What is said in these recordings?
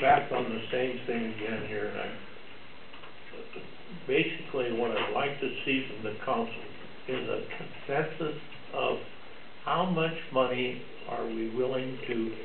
back on the same thing again here, and basically what I'd like to see from the council is a consensus of how much money are we willing to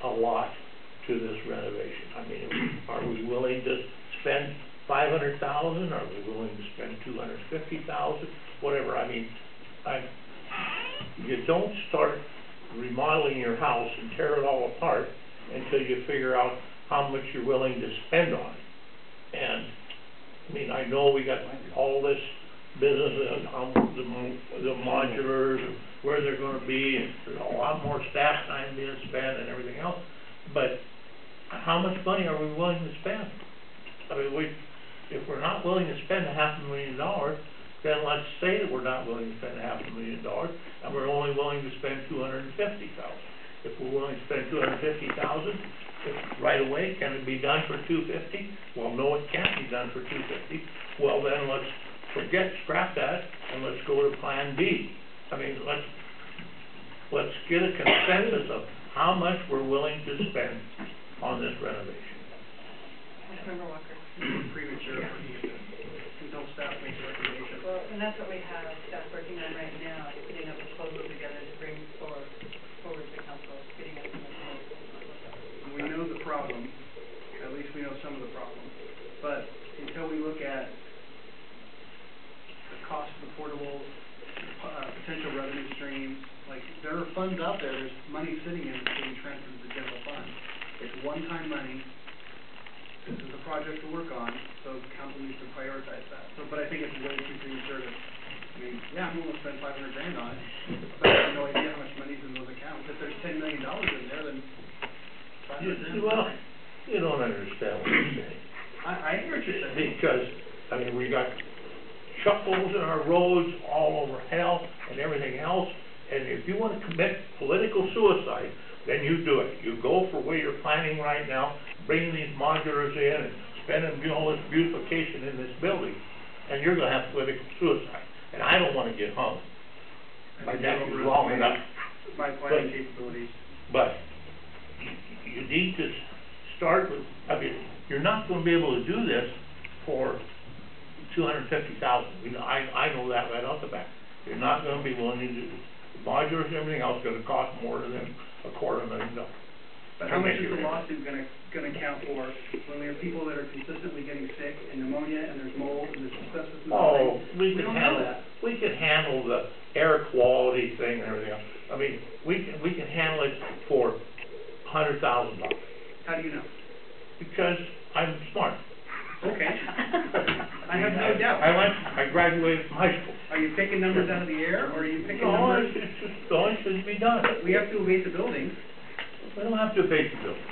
allot to this renovation. I mean, are we willing to spend $500,000? Are we willing to spend $250,000? Whatever. I mean, you don't start remodeling your house and tear it all apart until you figure out how much you're willing to spend on it. And I mean, I know we got all this business and how the modulars and where they're going to be, and there's a lot more staff time being spent and everything else. But how much money are we willing to spend? I mean, if we're not willing to spend $500,000, then let's say that we're not willing to spend $500,000, and we're only willing to spend $250,000. If we're willing to spend $250,000, right away, can it be done for $250,000? Well, no, it can't be done for $250,000. Well, then let's scrap that, and let's go to Plan B. I mean, let's get a consensus of how much we're willing to spend on this renovation. Councilmember Walker. Premature for you until staff makes a recommendation. Well, and that's what we have staff working on right now, is putting a proposal together to bring forward to council, getting us some We know the problem, at least we know some of the problem, but until we look at the cost of the portable, potential revenue streams, like there are funds out there, there's money sitting in it being transferred to the general fund. It's one-time money. This is a project to work on, so council needs to prioritize that. So, but I think it's way too premature to, I mean, yeah, I'm willing to spend $500,000 on it, but I have no idea how much money's in those accounts. If there's $10 million in there, then well, you don't understand what I'm saying. I hear what you're saying. Because, I mean, we got chuckles in our roads all over hell and everything else, and if you want to commit political suicide, then you do it. You go for where you're planning right now, bring these modulars in and spending all this beautification in this building, and you're going to have political suicide. And I don't want to get hung. My neck is long enough. My planning capabilities. But you need to start with, I mean, you're not going to be able to do this for $250,000. I know that right off the bat. You're not going to be willing to do it. Modulars and everything else is going to cost more than $250,000. But how much is the lawsuit going to count for when we have people that are consistently getting sick and pneumonia and there's mold and there's asbestos and we can handle the air quality thing and everything else. I mean, we can handle it for $100,000. How do you know? Because I'm smart. Okay. I have no doubt. I graduated from high school. Are you picking numbers out of the air, or are you picking numbers? No, it's just going to be done. We have to abate the building. We don't have to abate the building.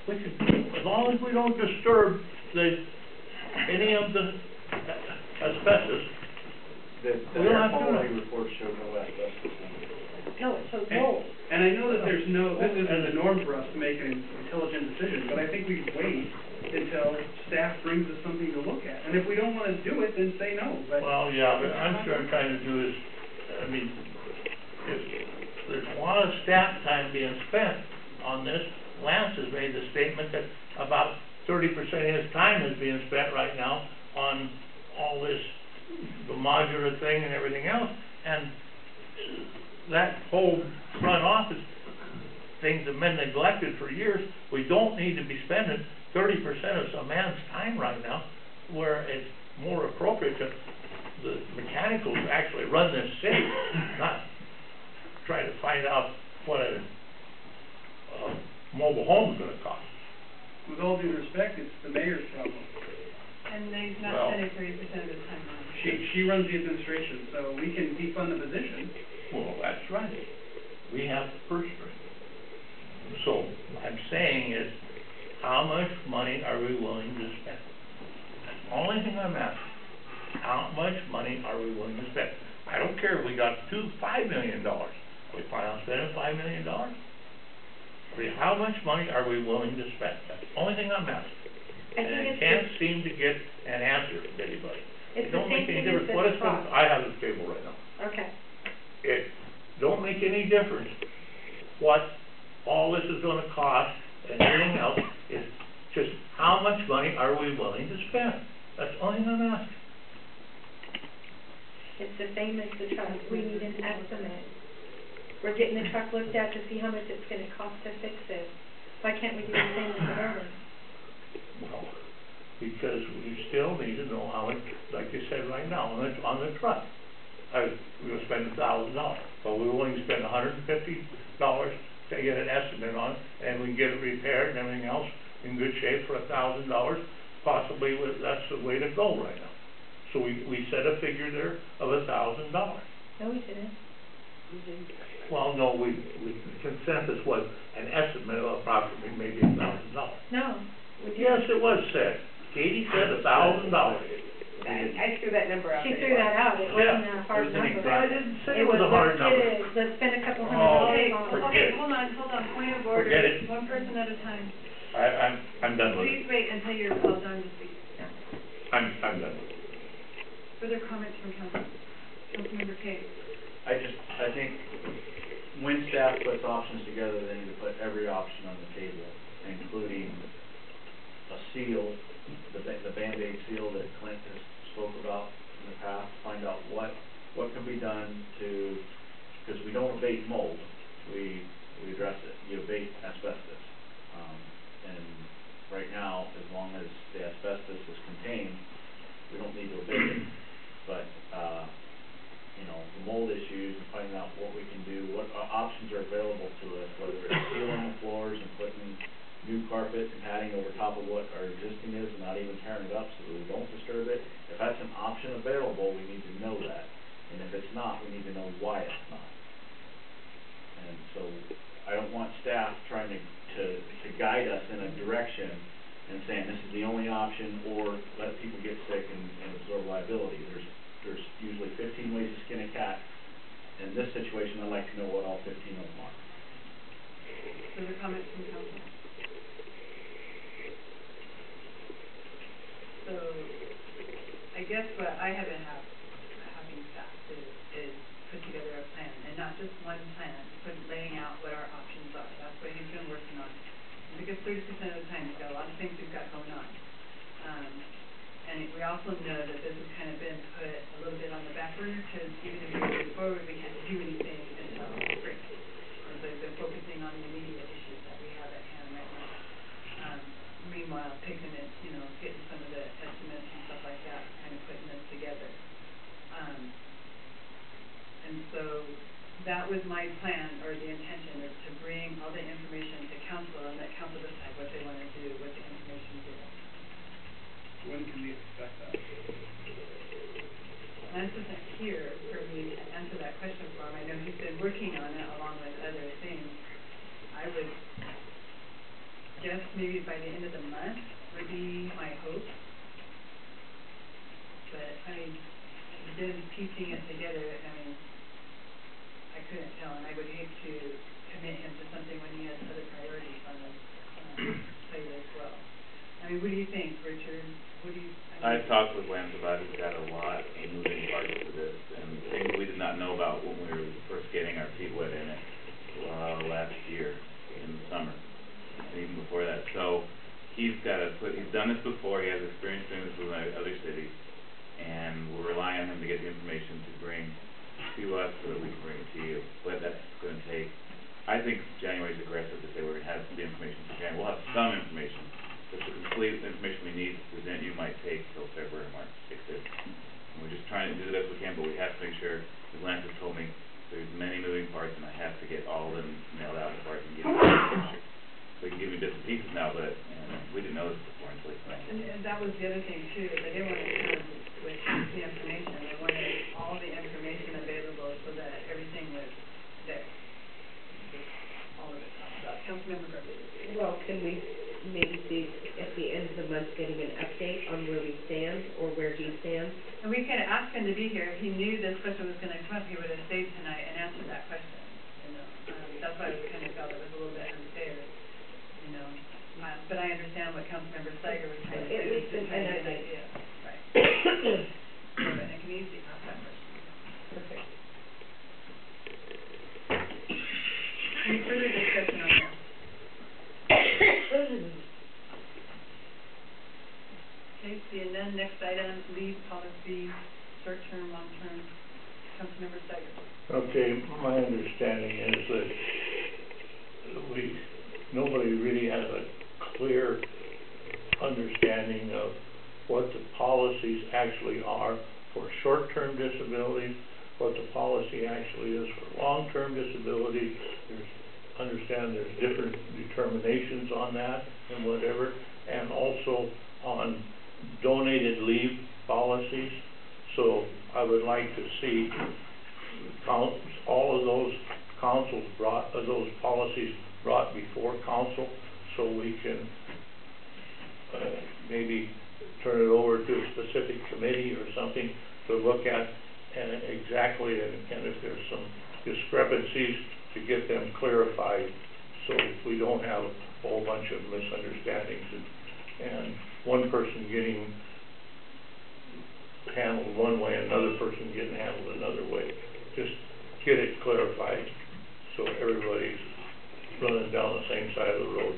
As long as we don't disturb any of the asbestos, the air quality report showed no asbestos. No, it shows mold. And I know that this isn't the norm for us to make an intelligent decision, but I think we wait until staff brings us something to look at. And if we don't want to do it, then say no. But well, yeah, but I'm sure I'm trying to do is, I mean, if there's a lot of staff time being spent on this. Lance has made the statement that about 30% of his time is being spent right now on all this, the modular thing and everything else. And that whole front office things have been neglected for years. We don't need to be spending 30% of some man's time right now, where it's more appropriate to the mechanicals actually run this city, not try to find out what a mobile home is going to cost. With all due respect, it's the mayor's problem. And he's not spending 30% of his time on it. She runs the administration, so we can defund the position. Well, that's right. We have the purse string. So what I'm saying is, how much money are we willing to spend? That's the only thing I'm asking. How much money are we willing to spend? I don't care if we got $5 million. We plan on spending $5 million. How much money are we willing to spend? That's the only thing I'm asking. And I can't seem to get an answer from anybody. It don't make any difference. What is going? I have the table right now. Okay. It don't make any difference what all this is going to cost, and much money are we willing to spend? That's the only thing I'm asking. It's the same as the truck, we need an estimate. We're getting the truck looked at to see how much it's gonna cost to fix it. Why can't we do the same with the road? Well, because we still need to know how much, like you said right now, on the truck. We're gonna spend $1,000, but we're willing to spend $150 to get an estimate on it, and we can get it repaired and everything else in good shape for $1,000, possibly that's the way to go right now. So we set a figure there of $1,000. No, we didn't. Well, no, the consensus was an estimate of approximately maybe $1,000. No, we didn't. Yes, it was said. Katie said $1,000. I threw that number out. She threw that out, it wasn't a hard It was an number. I didn't say it was a hard number. Let's spend a couple Oh, $100 on it. forget Okay, it. hold on, point of order. Forget it. One person at a time. I'm done with Please it. wait until you're called on to speak. I'm done with it. Further comments from council? Councilmember Kay. I think when staff puts options together, they need to put every option on the table, including a seal, the Band-Aid seal that Clint has spoke about in the past, find out what can be done to, because we don't abate mold, we address it, you abate asbestos. And right now, as long as the asbestos is contained, we don't need to abate it. But, you know, the mold issues and finding out what we can do, what options are available to us, whether it's sealing the floors and putting new carpet and padding over top of what our existing is and not even tearing it up so that we don't disturb it. If that's an option available, we need to know that. And if it's not, we need to know why it's not. And so I don't want staff trying to guide us in a direction and saying this is the only option, or let people get sick and absorb liability. There's usually 15 ways to skin a cat. In this situation, I'd like to know what all 15 of them are. Further comments from council? So, I guess what I have been having staff do is put together a plan, and not just one plan, laying out what our options are. That's what he's been working on. Because 30% of the time, we've got a lot of things we've got going on. And we also know that this has kind of been put a little bit on the back burner, because even if we move forward, we can't do anything until spring. And so we've been focusing on the immediate issues that we have at hand right now. Meanwhile, taking it, getting some of the estimates and stuff like that, kind of putting this together. And so that was my plan, or the intention, is to bring all the information to council and let council decide what they want to do with the information given. When can we expect that? Lance isn't here for me to answer that question for him. I know he's been working on it along with other things. I would guess maybe by the end of the month would be my hope. But, then piecing it together, I couldn't tell, and I would hate to commit him to something when he has other priorities on his plate as well. What do you think, Richard? I talked with Lance about it. We've got a lot of moving parts to this, and things we did not know about when we were first getting our feet wet in it last year in the summer, and even before that. So he's done this before. He has experience doing this with other cities, and we're relying on him to get the information to bring to us so that we can bring it to you. But that's going to take, I think January is aggressive to say we're going to have the information for January. We'll have some information. But the complete information we need to present you might take till February, March, it could. And we're just trying to do the best we can, but we have to make sure, as Lance has told me, there's many moving parts, and I have to get all of them nailed out before I can give you a picture. So he can give me bits and pieces now, but we didn't know this before until he told me. And that was the other thing too, is I didn't want to come with the information. I wanted all the information available so that everything was there. Just all of it talked about. Councilmember Garcia. Well, can we maybe see at the end of the month getting an update on where we stand, or where he stands? And we could ask him to be here. If he knew this question was going to come up, he would have stayed tonight and answered that question. That's why I kind of felt it was a little bit unfair. But I understand what Councilmember Steiger was trying to do. At least an idea. Right. And I can easily ask that question. Perfect. Any further discussion on this? policy, and then next item, leave policy, short-term, long-term. Councilmember Steiger. Okay, my understanding is that nobody really has a clear understanding of what the policies actually are for short-term disabilities, what the policy actually is for long-term disability. There's different determinations on that and whatever, and also on donated leave policies. So I would like to see all of those those policies brought before council, so we can maybe turn it over to a specific committee or something to look at exactly, and if there's some discrepancies, to get them clarified, so we don't have a whole bunch of misunderstandings and one person getting handled one way, another person getting handled another way. Just get it clarified, so everybody's running down the same side of the road.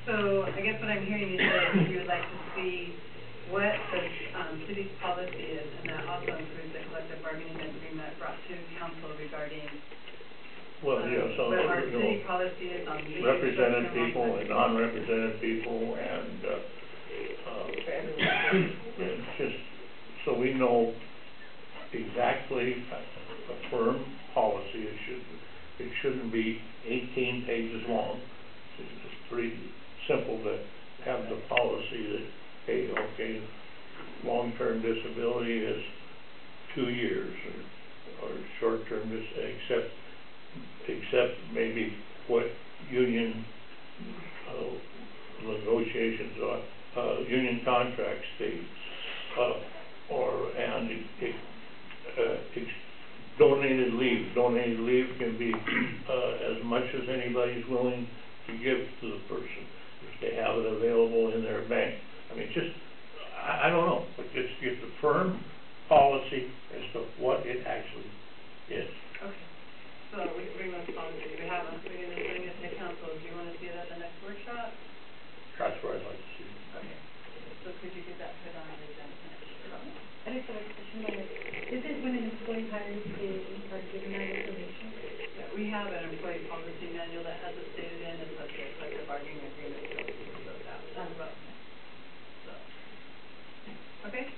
So I guess what I'm hearing you say is you would like to see what the city's policy is, and that also includes the collective bargaining agreement brought to council regarding Well, yeah, some, what our you know, city policy is on leave. represented short-term, people long-term. and non-represented people, and, it's just, so we know exactly a firm policy. It shouldn't be 18 pages long. It's just pretty simple to have the policy that, hey, okay, long-term disability is 2 years, or short-term except maybe what union negotiations are, union contract states, donated leave. Donated leave can be as much as anybody's willing to give to the person if they have it available in their bank. I mean, just, I don't know, but just get the firm policy as to what it actually is. Okay, so we can bring those policies, we have them, we're gonna bring it to council. Do you wanna see it at the next workshop? That's where I'd like to see it. Okay, so could you get that put on the agenda for next workshop? I just have a question about it. Isn't when an employee hires, they are given that information? Yeah, we have an employee policy manual that has it stated in, it's like the collective bargaining agreement goes out as well. So, okay.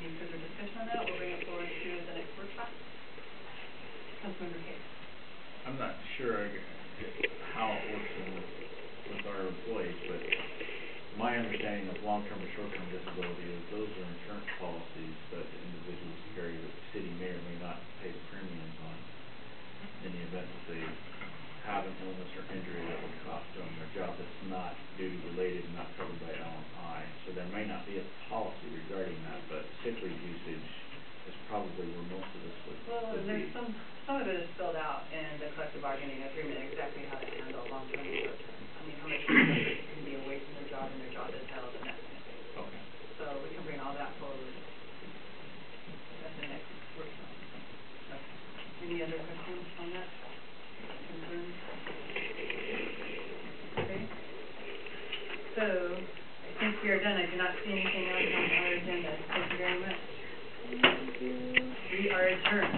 Any further discussion on that? We'll bring it forward to the next workshop. Councilmember Kay. I'm not sure how it works with our employees, but my understanding of long-term and short-term disability is those are insurance policies that individuals carry that the city may or may not pay the premiums on in the event that they have an illness or injury that would cost them their job that's not duty related and not covered by L&I. So there may not be a policy regarding that, but sick leave usage is probably where most of this would Well, and be. there's some of it is spelled out in the collective bargaining agreement, exactly how to handle long-term and short-term. I mean, how much time a person can be away from their job and their job is held and that kind of thing. Okay. So we can bring all that forward at the next workshop. Okay. Any other questions on that? Concerns? Okay. So, I think we are done. I do not see anything else on our agenda. Thank you very much. We are adjourned.